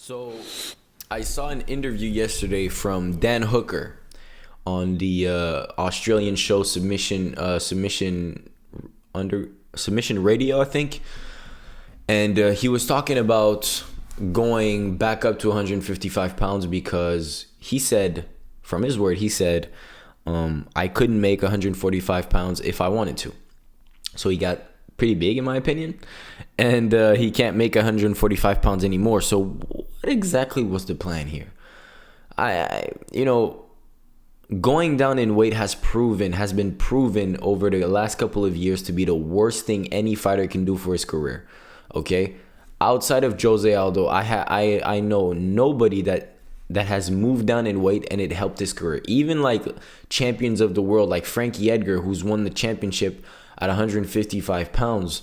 So I saw an interview yesterday from Dan Hooker on the Australian show Submission Radio, I think, and he was talking about going back up to 155 pounds because he said, from his word, he said, I couldn't make 145 pounds if I wanted to. So he got pretty big, in my opinion, and he can't make 145 pounds anymore. So what exactly was the plan here? Going down in weight has been proven over the last couple of years to be the worst thing any fighter can do for his career. Okay, outside of Jose Aldo, I know nobody that has moved down in weight and it helped his career. Even like champions of the world, like Frankie Edgar, who's won the championship at 155 pounds,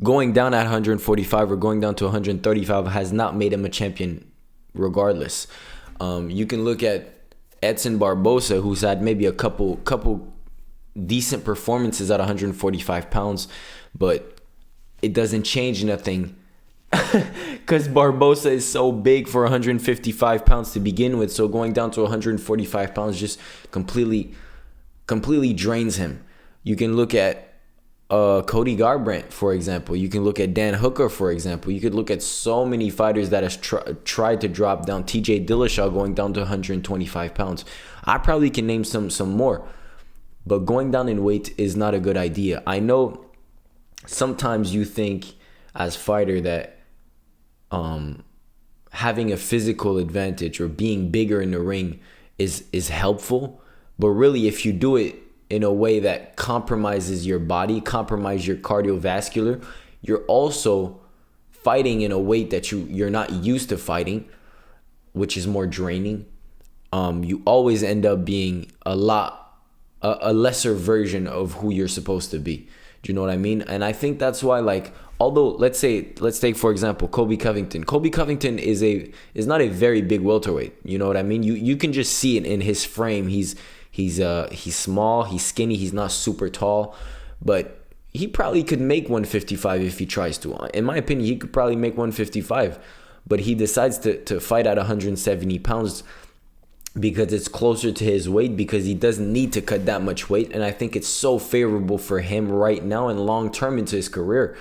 going down at 145 or going down to 135 has not made him a champion regardless. You can look at Edson Barbosa, who's had maybe a couple decent performances at 145 pounds, but it doesn't change nothing because Barbosa is so big for 155 pounds to begin with. So going down to 145 pounds just completely drains him. You can look at Cody Garbrandt, for example. You can look at Dan Hooker, for example. You could look at so many fighters that has tried to drop down. TJ Dillashaw going down to 125 pounds. I probably can name some more. But going down in weight is not a good idea. I know sometimes you think as fighter that having a physical advantage or being bigger in the ring is helpful. But really, if you do it in a way that compromises your body, compromises your cardiovascular, you're also fighting in a weight that you're not used to fighting, which is more draining. You always end up being a lesser version of who you're supposed to be. Do you know what I mean? And I think that's why, like, although let's take for example Colby Covington. Colby Covington is not a very big welterweight. You know what I mean? You can just see it in his frame. He's small, he's skinny, he's not super tall, but he probably could make 155 if he tries to. In my opinion, he could probably make 155, but he decides to fight at 170 pounds because it's closer to his weight, because he doesn't need to cut that much weight. And I think it's so favorable for him right now and long term into his career,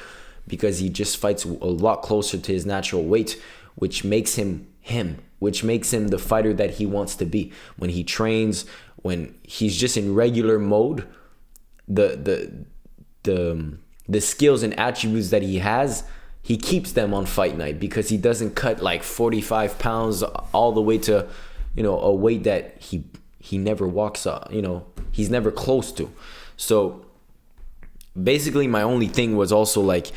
because he just fights a lot closer to his natural weight, which makes him the fighter that he wants to be. When he trains, when he's just in regular mode, the skills and attributes that he has, he keeps them on fight night, because he doesn't cut like 45 pounds all the way to, a weight that he never walks up, he's never close to. So basically my only thing was also like,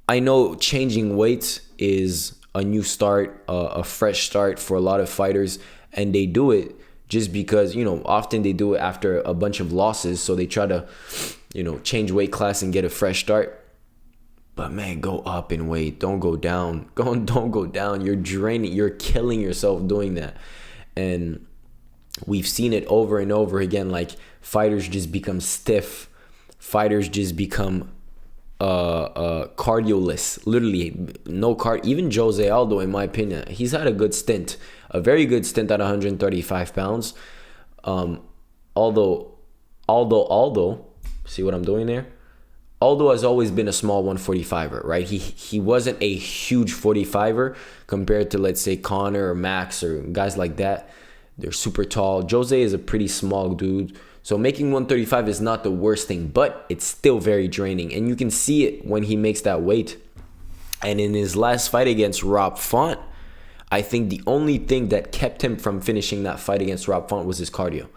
I know changing weights is a new start, a fresh start for a lot of fighters, and they do it just because, often they do it after a bunch of losses. So they try to, change weight class and get a fresh start. But man, go up in weight. Don't go down. Don't go down. You're draining. You're killing yourself doing that. And we've seen it over and over again. Like, fighters just become stiff. Fighters just become cardioless. Literally, no card. Even Jose Aldo, in my opinion, he's had a good stint. A very good stint at 135 pounds. Aldo, see what I'm doing there? Aldo has always been a small 145er, right? He wasn't a huge 45er compared to, let's say, Conor or Max or guys like that. They're super tall. Jose is a pretty small dude. So making 135 is not the worst thing, but it's still very draining. And you can see it when he makes that weight. And in his last fight against Rob Font, I think the only thing that kept him from finishing that fight against Rob Font was his cardio.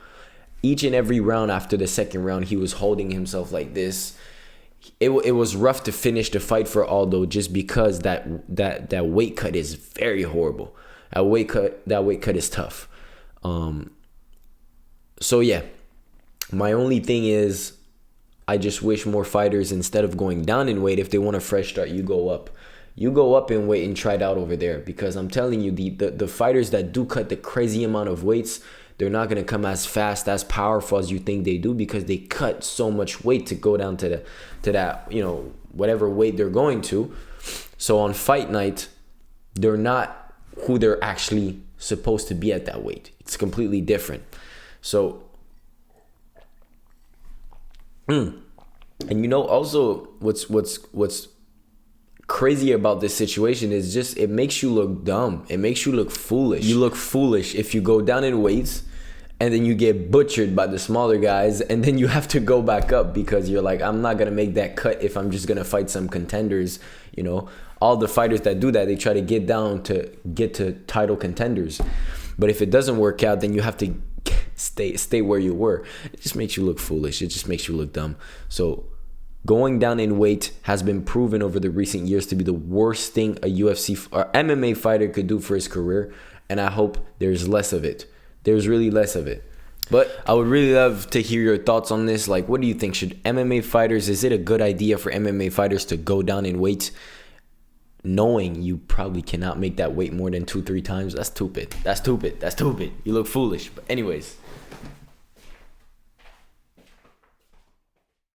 Each and every round after the second round, he was holding himself like this. It was rough to finish the fight for Aldo, just because that weight cut is very horrible. That weight cut is tough. So yeah, my only thing is, I just wish more fighters, instead of going down in weight, if they want a fresh start, you go up. You go up in weight and try it out over there, because I'm telling you, the fighters that do cut the crazy amount of weights, they're not going to come as fast, as powerful as you think they do, because they cut so much weight to go down to that, whatever weight they're going to. So on fight night, they're not who they're actually supposed to be at that weight. It's completely different. So, and you know, also what's crazy about this situation is just it makes you look dumb. It makes you look foolish. You look foolish if you go down in weights and then you get butchered by the smaller guys, and then you have to go back up because you're like, I'm not gonna make that cut if I'm just gonna fight some contenders. You know, all the fighters that do that, they try to get down to get to title contenders. But if it doesn't work out, then you have to stay where you were. It just makes you look foolish. It just makes you look dumb. So going down in weight has been proven over the recent years to be the worst thing a UFC or MMA fighter could do for his career, and I hope there's less of it. There's really less of it. But I would really love to hear your thoughts on this. Like, what do you think? Should MMA fighters, is it a good idea for MMA fighters to go down in weight knowing you probably cannot make that weight more than 2-3 times? That's stupid. That's stupid. That's stupid. You look foolish. But anyways,